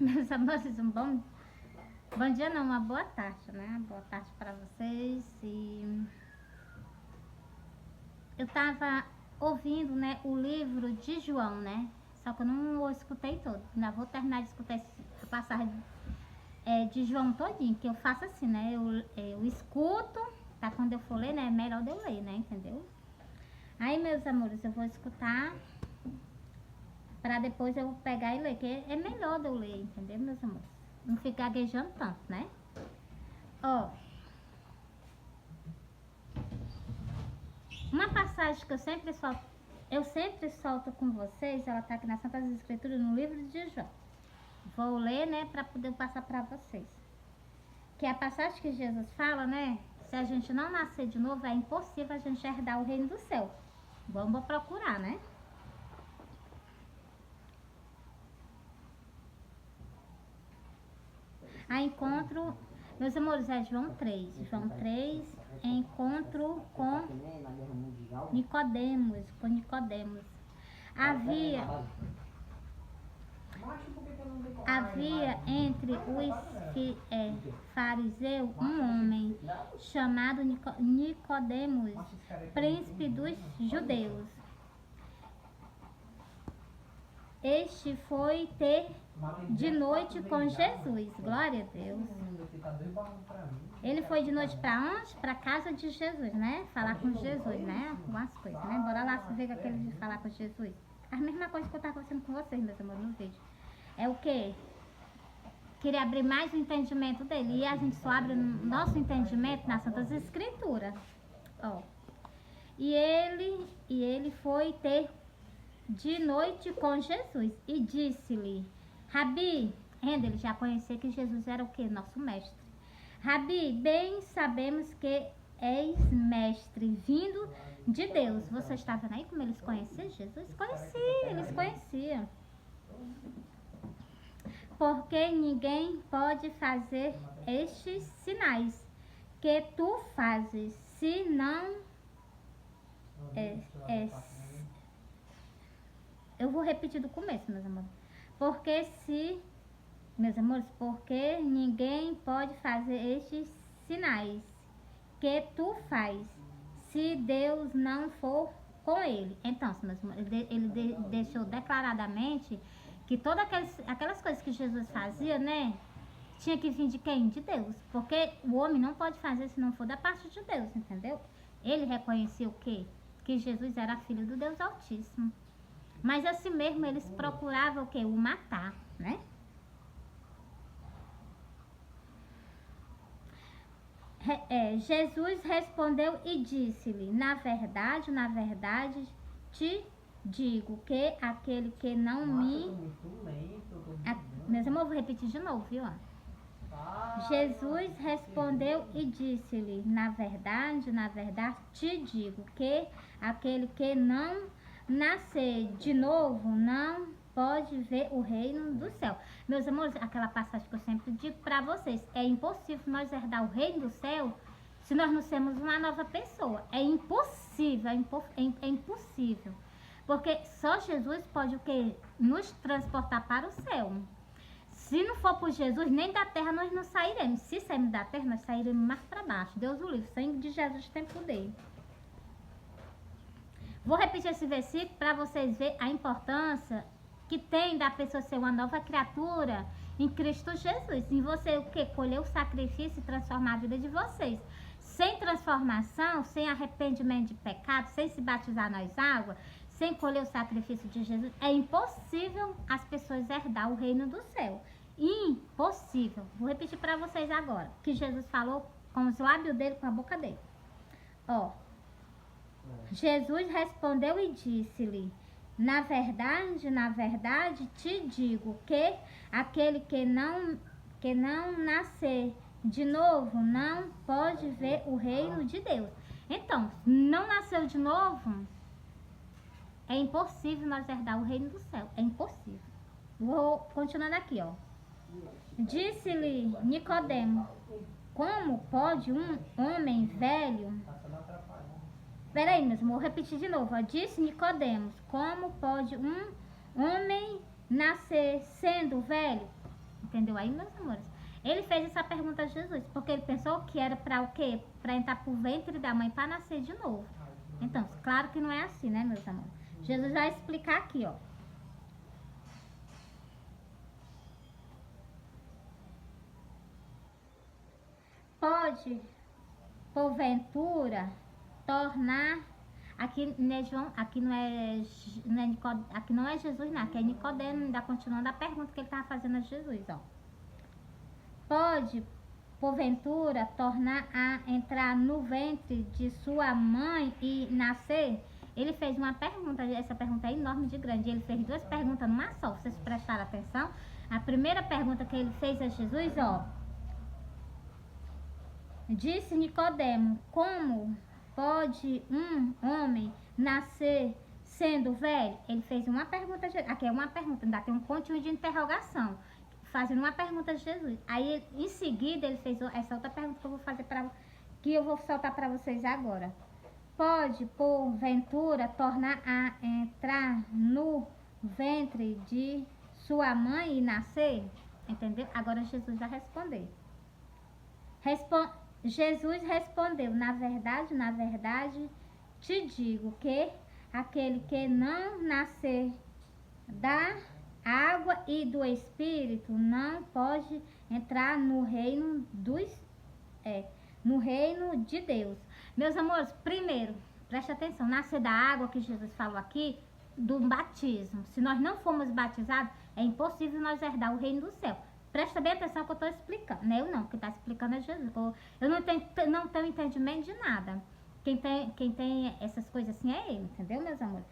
Meus amores, bom dia não, uma boa tarde, né? Boa tarde para vocês. E eu tava ouvindo, né, o livro de João, né? Só que eu não o escutei todo. Ainda vou terminar de escutar a passagem de João todinho, que eu faço assim, né? Eu escuto, tá? Quando eu for ler, né? É melhor de eu ler, né? Entendeu? Aí, meus amores, eu vou escutar para depois eu pegar e ler, que é melhor de eu ler, entendeu, meus amores? Não ficar gaguejando tanto, né? Ó, uma passagem que eu sempre solto com vocês, ela tá aqui nas Santas Escrituras, no livro de João. Vou ler, né, para poder passar para vocês. Que é a passagem que Jesus fala, né? Se a gente não nascer de novo, é impossível a gente herdar o reino do céu. Vamos procurar, né? A encontro, meus amores, é João 3. João 3, encontro com Nicodemos. Havia entre os fariseus um homem chamado Nicodemos, príncipe dos judeus. Este foi ter de noite com Jesus, glória a Deus. Ele foi de noite para onde? Para casa de Jesus, né? Falar com Jesus, né? Algumas coisas, né? Bora lá ver aquele de falar com Jesus. A mesma coisa que eu estava conversando com vocês, meus amores, no vídeo. É o quê? Queria abrir mais o entendimento dele. E a gente só abre nosso entendimento nas Santas Escrituras. Ó. E ele foi ter de noite com Jesus e disse-lhe: Rabi, ele já conhecia que Jesus era o que? Nosso mestre. Rabi, bem sabemos que és mestre, vindo de Deus. Você está vendo aí como eles conheciam Jesus? Eles conheciam. Porque ninguém pode fazer estes sinais que tu fazes, se não eu vou repetir do começo, meus amores. Porque ninguém pode fazer estes sinais que tu faz, se Deus não for com ele. Então, meus amores, ele deixou declaradamente que todas aquelas coisas que Jesus fazia, né, tinha que vir de quem? De Deus. Porque o homem não pode fazer se não for da parte de Deus, entendeu? Ele reconhecia o quê? Que Jesus era filho do Deus Altíssimo. Mas assim mesmo eles procuravam o quê? O matar, né? Jesus respondeu e disse-lhe: na verdade, te digo que aquele que não me... Meus amores, vou repetir de novo, viu? Jesus respondeu e disse-lhe: na verdade, te digo que aquele que não nascer de novo não pode ver o reino do céu. Meus amores, aquela passagem que eu sempre digo para vocês, é impossível nós herdar o reino do céu se nós não sermos uma nova pessoa. É impossível, é impossível. Porque só Jesus pode o quê? Nos transportar para o céu. Se não for por Jesus, nem da terra nós não sairemos. Se sairmos da terra, nós sairemos mais para baixo. Deus o livre, o sangue de Jesus tem poder. Vou repetir esse versículo para vocês verem a importância que tem da pessoa ser uma nova criatura em Cristo Jesus. Em você o que? Colher o sacrifício e transformar a vida de vocês. Sem transformação, sem arrependimento de pecado, sem se batizar nas águas, sem colher o sacrifício de Jesus, é impossível as pessoas herdar o reino do céu. Impossível. Vou repetir para vocês agora, que Jesus falou com os lábios dele, com a boca dele. Ó. Jesus respondeu e disse-lhe: na verdade, te digo que aquele que não nascer de novo não pode ver o reino de Deus. Então, não nasceu de novo, é impossível nós herdar o reino do céu. É impossível. Vou continuando aqui, ó. Disse-lhe Nicodemo: como pode um homem velho... Peraí, meus amor, vou repetir de novo. Ó. Disse Nicodemos: como pode um homem nascer sendo velho? Entendeu aí, meus amores? Ele fez essa pergunta a Jesus, porque ele pensou que era para o quê? Para entrar pro ventre da mãe para nascer de novo. Então, claro que não é assim, né, meus amores? Jesus vai explicar aqui, ó. Pode, porventura, tornar. Aqui, né, João, aqui não é, aqui não é Jesus, não. Aqui é Nicodemo, ainda continuando a pergunta que ele estava fazendo a Jesus, ó. Pode, porventura, tornar a entrar no ventre de sua mãe e nascer? Ele fez uma pergunta, essa pergunta é enorme de grande. Ele fez duas perguntas numa só, vocês prestaram atenção? A primeira pergunta que ele fez a Jesus, ó. Disse Nicodemo: como pode um homem nascer sendo velho? Ele fez uma pergunta, aqui é uma pergunta, ainda tem um pontinho de interrogação, fazendo uma pergunta de Jesus. Aí, em seguida, ele fez essa outra pergunta que eu vou fazer que eu vou soltar para vocês agora. Pode, porventura, tornar a entrar no ventre de sua mãe e nascer? Entendeu? Agora Jesus vai responder. Jesus respondeu: na verdade, te digo que aquele que não nascer da água e do Espírito não pode entrar no reino no reino de Deus. Meus amores, primeiro, preste atenção, nascer da água que Jesus falou aqui, do batismo. Se nós não formos batizados, é impossível nós herdar o reino do céu. Presta bem atenção que eu estou explicando. Né? Eu não, que está explicando é Jesus. Eu não tenho entendimento de nada. Quem tem essas coisas assim é ele, entendeu, meus amores?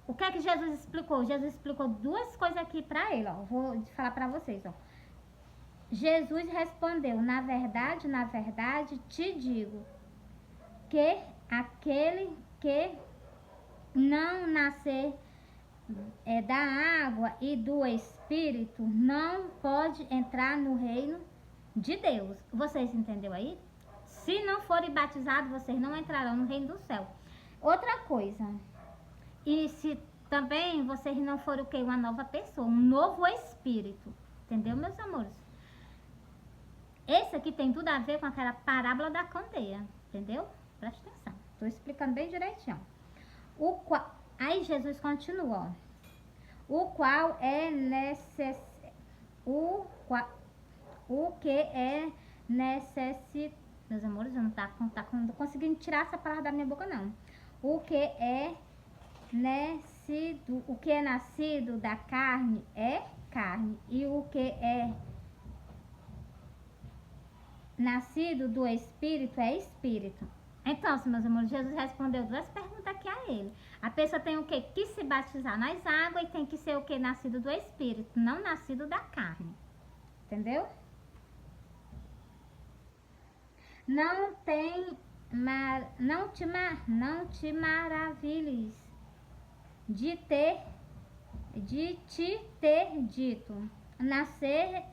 O que é que Jesus explicou? Jesus explicou duas coisas aqui para ele, ó. Vou falar para vocês, ó. Jesus respondeu: na verdade, te digo que aquele que não nascer da água e do Espírito não pode entrar no reino de Deus. Vocês entenderam aí? Se não forem batizados, vocês não entrarão no reino do céu. Outra coisa, e se também vocês não forem o quê? Uma nova pessoa, um novo espírito. Entendeu, meus amores? Esse aqui tem tudo a ver com aquela parábola da candeia. Entendeu? Presta atenção. Estou explicando bem direitinho. Aí Jesus continua, ó. O que é necessidade. Meus amores, eu não tô conseguindo tirar essa palavra da minha boca, não. O que é nascido da carne é carne, e o que é nascido do Espírito é Espírito. Então, meus amores, Jesus respondeu duas perguntas aqui a ele. A pessoa tem o quê? Que se batizar nas águas, e tem que ser o quê? Nascido do Espírito, não nascido da carne. Entendeu? Não te maravilhes de te ter dito: nascer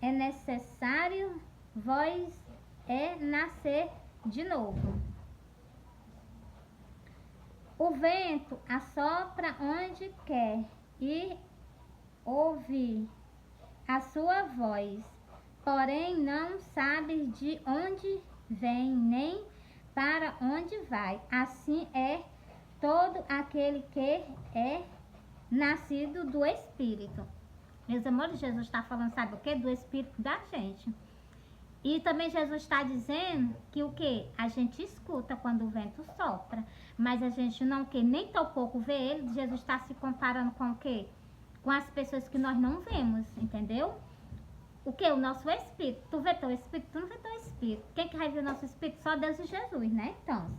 é necessário, vós é nascer de novo. O vento assopra onde quer e ouve a sua voz, porém não sabe de onde vem nem para onde vai. Assim é todo aquele que é nascido do Espírito. Meus amores, Jesus está falando, sabe o que? Do Espírito da gente. E também Jesus está dizendo que o que? A gente escuta quando o vento sopra, mas a gente não quer nem tão pouco ver ele. Jesus está se comparando com o quê? Com as pessoas que nós não vemos, entendeu? O que? O nosso Espírito. Tu vê teu Espírito? Tu não vê teu Espírito. Quem que vai ver nosso Espírito? Só Deus e Jesus, né? Então,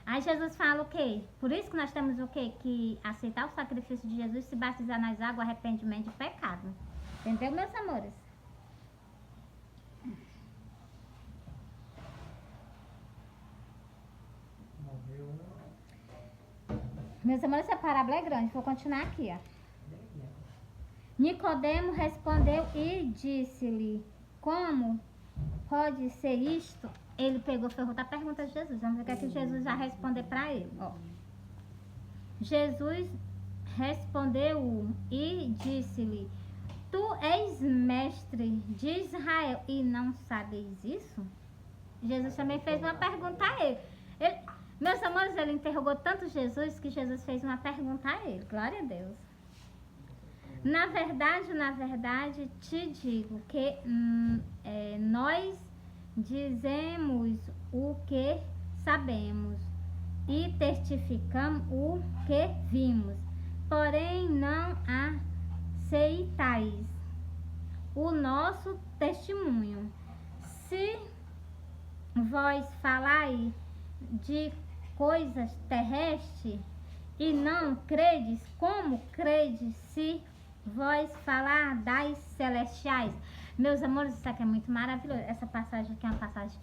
aí Jesus fala o quê? Por isso que nós temos o quê? Que aceitar o sacrifício de Jesus, se batizar nas águas, arrependimento de pecado. Entendeu, meus amores? Meus amores, essa parábola é grande. Vou continuar aqui, ó. Nicodemo respondeu e disse-lhe: como pode ser isto? Ele pegou, fez outra pergunta de Jesus. Vamos ver o que é que Jesus vai responder para ele. Ó. Jesus respondeu e disse-lhe: tu és mestre de Israel e não sabes isso? Jesus também fez uma pergunta a ele. Meus amores, ele interrogou tanto Jesus que Jesus fez uma pergunta a ele. Glória a Deus. Na verdade, te digo que nós dizemos o que sabemos e testificamos o que vimos, porém não aceitais o nosso testemunho. Se vós falais de coisas terrestres e não credes, como credes se vós falar das celestiais? Meus amores, isso aqui é muito maravilhoso. Essa passagem aqui é uma passagem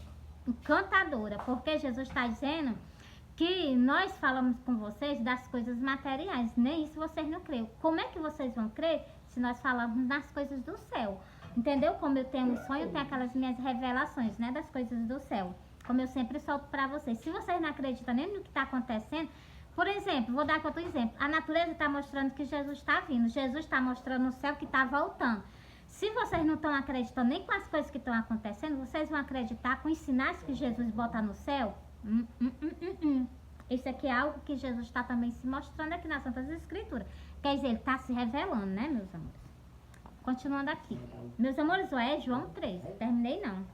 encantadora, porque Jesus está dizendo que nós falamos com vocês das coisas materiais, nem isso vocês não creem. Como é que vocês vão crer se nós falamos das coisas do céu? Entendeu? Como eu tenho um sonho, eu tenho aquelas minhas revelações, né, das coisas do céu, como eu sempre solto para vocês. Se vocês não acreditam nem no que está acontecendo, por exemplo, vou dar aqui outro exemplo. A natureza está mostrando que Jesus está vindo. Jesus está mostrando no céu que está voltando. Se vocês não estão acreditando nem com as coisas que estão acontecendo, vocês vão acreditar com os sinais que Jesus bota no céu? Isso aqui é algo que Jesus está também se mostrando aqui nas Santas Escrituras. Quer dizer, ele está se revelando, né, meus amores? Continuando aqui. Meus amores, é João 3. Terminei não.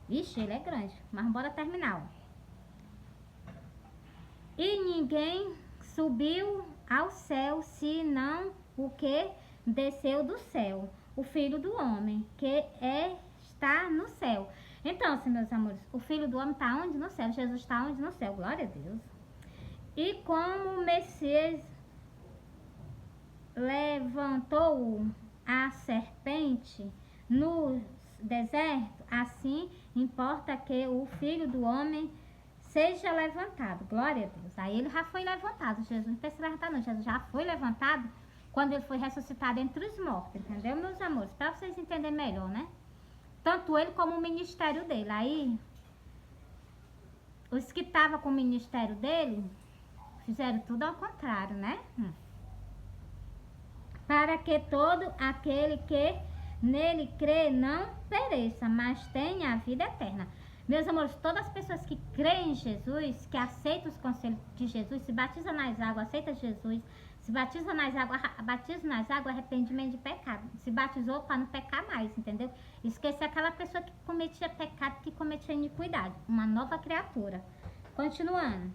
Ixi, ele é grande. Mas bora terminar, ó. E ninguém subiu ao céu, senão o que desceu do céu, o Filho do Homem, que está no céu. Então, assim, meus amores, o Filho do Homem está onde? No céu. Jesus está onde? No céu. Glória a Deus. E como o Messias levantou a serpente no deserto, assim importa que o Filho do Homem seja levantado. Glória a Deus. Aí ele já foi levantado. Jesus não precisa levantar não. Jesus já foi levantado quando ele foi ressuscitado entre os mortos. Entendeu, meus amores? Para vocês entenderem melhor, né? Tanto ele como o ministério dele. Aí, os que estavam com o ministério dele fizeram tudo ao contrário, né? Para que todo aquele que nele crê não pereça, mas tenha a vida eterna. Meus amores, todas as pessoas que creem em Jesus, que aceitam os conselhos de Jesus, se batizam nas águas, aceita Jesus, se batiza nas águas, arrependimento de pecado. Se batizou para não pecar mais, entendeu? Esquecer aquela pessoa que cometia pecado, que cometia iniquidade. Uma nova criatura. Continuando.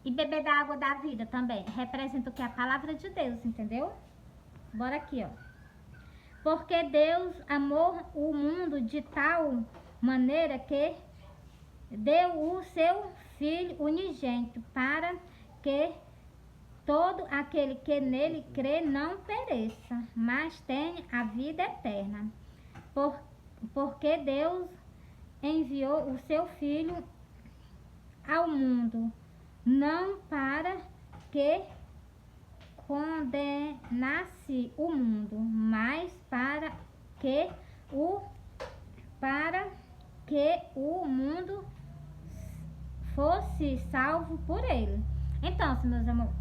E beber da água da vida também. Representa o que? A palavra de Deus, entendeu? Bora aqui, ó. Porque Deus amou o mundo de tal maneira que deu o seu Filho unigênito para que todo aquele que nele crê não pereça, mas tenha a vida eterna. Porque Deus enviou o seu Filho ao mundo, não para que condenasse o mundo, mas para que o mundo fosse salvo por ele. Então, meus amores,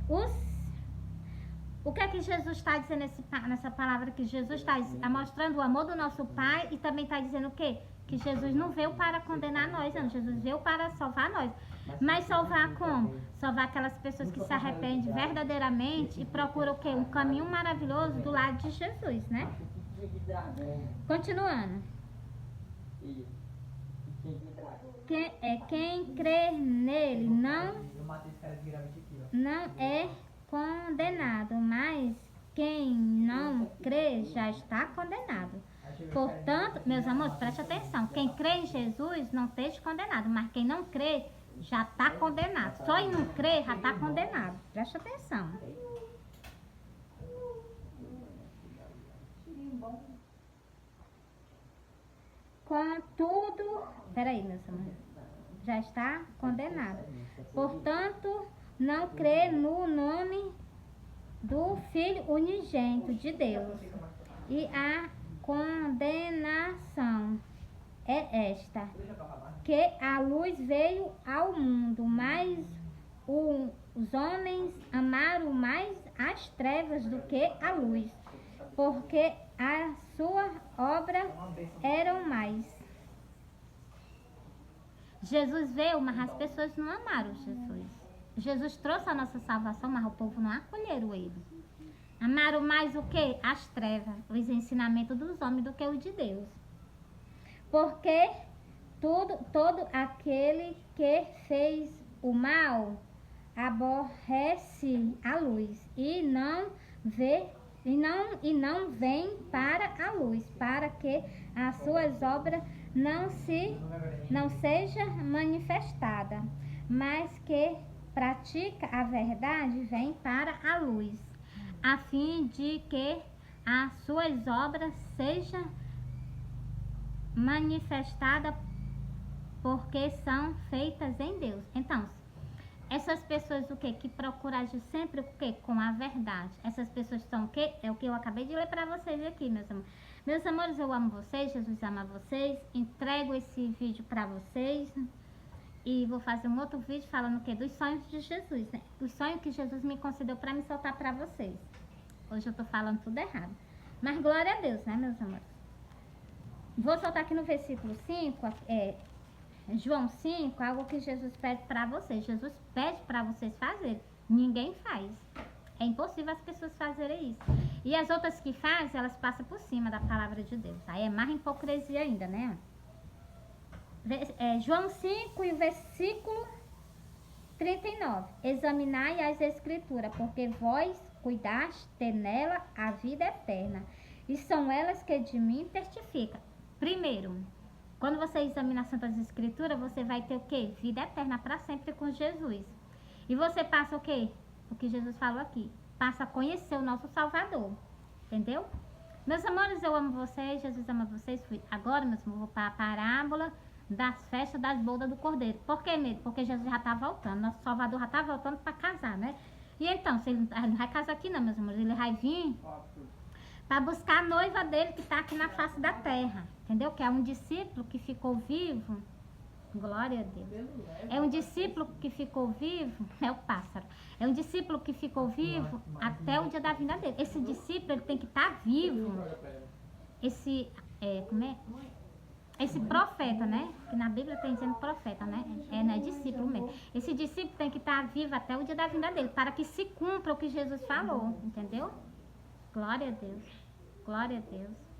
o que é que Jesus está dizendo nessa palavra que Jesus está mostrando o amor do nosso Pai e também está dizendo o quê? Que Jesus não veio para condenar nós, não. Jesus veio para salvar nós. Mas salvar como? Salvar aquelas pessoas que se arrependem verdadeiramente e procuram o quê? Um caminho maravilhoso do lado de Jesus, né? Continuando. Quem crê nele não é condenado, mas quem não crê já está condenado. Portanto, meus amores, preste atenção. Quem crê em Jesus não esteja condenado, mas quem não crê já está condenado. Só em não crer já está condenado. Preste atenção. Contudo, peraí, meus amores, já está condenado. Portanto, não crê no nome do Filho unigênito de Deus. E a condenação é esta, que a luz veio ao mundo, mas os homens amaram mais as trevas do que a luz, porque a sua obra eram mais. Jesus veio, mas as pessoas não amaram Jesus. Jesus trouxe a nossa salvação, mas o povo não acolheram ele. Amaram mais o que? As trevas, os ensinamentos dos homens do que o de Deus. Porque todo aquele que fez o mal aborrece a luz e não vem para a luz, para que as suas obras não seja manifestada, mas que pratica a verdade vem para a luz, a fim de que as suas obras sejam manifestadas, porque são feitas em Deus. Então, essas pessoas o que? Que procuram agir sempre o que? Com a verdade. Essas pessoas são o que? É o que eu acabei de ler para vocês aqui, meus amores. Meus amores, eu amo vocês, Jesus ama vocês. Entrego esse vídeo para vocês. E vou fazer um outro vídeo falando o que? Dos sonhos de Jesus, né? Dos sonhos que Jesus me concedeu para me soltar para vocês. Hoje eu tô falando tudo errado. Mas glória a Deus, né, meus amores? Vou soltar aqui no versículo 5, João 5, algo que Jesus pede para vocês. Jesus pede para vocês fazerem. Ninguém faz. É impossível as pessoas fazerem isso. E as outras que fazem, elas passam por cima da palavra de Deus. Aí é mais hipocrisia ainda, né? João 5 e o versículo 39. Examinai as escrituras, porque vós cuidaste ter nela a vida eterna. E são elas que de mim testificam. Primeiro, quando você examina as Santas Escrituras, você vai ter o quê? Vida eterna para sempre com Jesus. E você passa o quê? O que Jesus falou aqui. Passa a conhecer o nosso Salvador. Entendeu? Meus amores, eu amo vocês, Jesus ama vocês. Agora, meus amores, vou para a parábola das festas das bodas do Cordeiro. Por que medo? Porque Jesus já está voltando. Nosso Salvador já está voltando para casar, né? E então, se ele não vai casar aqui não, meus amores, ele vai vir para buscar a noiva dele que está aqui na face da terra. Entendeu? Que é um discípulo que ficou vivo. Glória a Deus. É um discípulo que ficou vivo. É o pássaro. É um discípulo que ficou vivo até o dia da vinda dele. Esse discípulo, ele tem que estar vivo. Esse, como é? Esse profeta, né? Que na Bíblia tem dizendo profeta, né? Não é discípulo mesmo. Esse discípulo tem que estar vivo até o dia da vinda dele, para que se cumpra o que Jesus falou. Entendeu? Glória a Deus. Glória a Deus.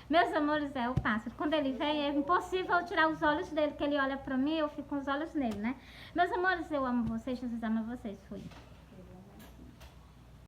Meus amores, é o pássaro. Quando ele vem, é impossível eu tirar os olhos dele, que ele olha pra mim, eu fico com os olhos nele, né? Meus amores, eu amo vocês, Jesus ama vocês. Fui.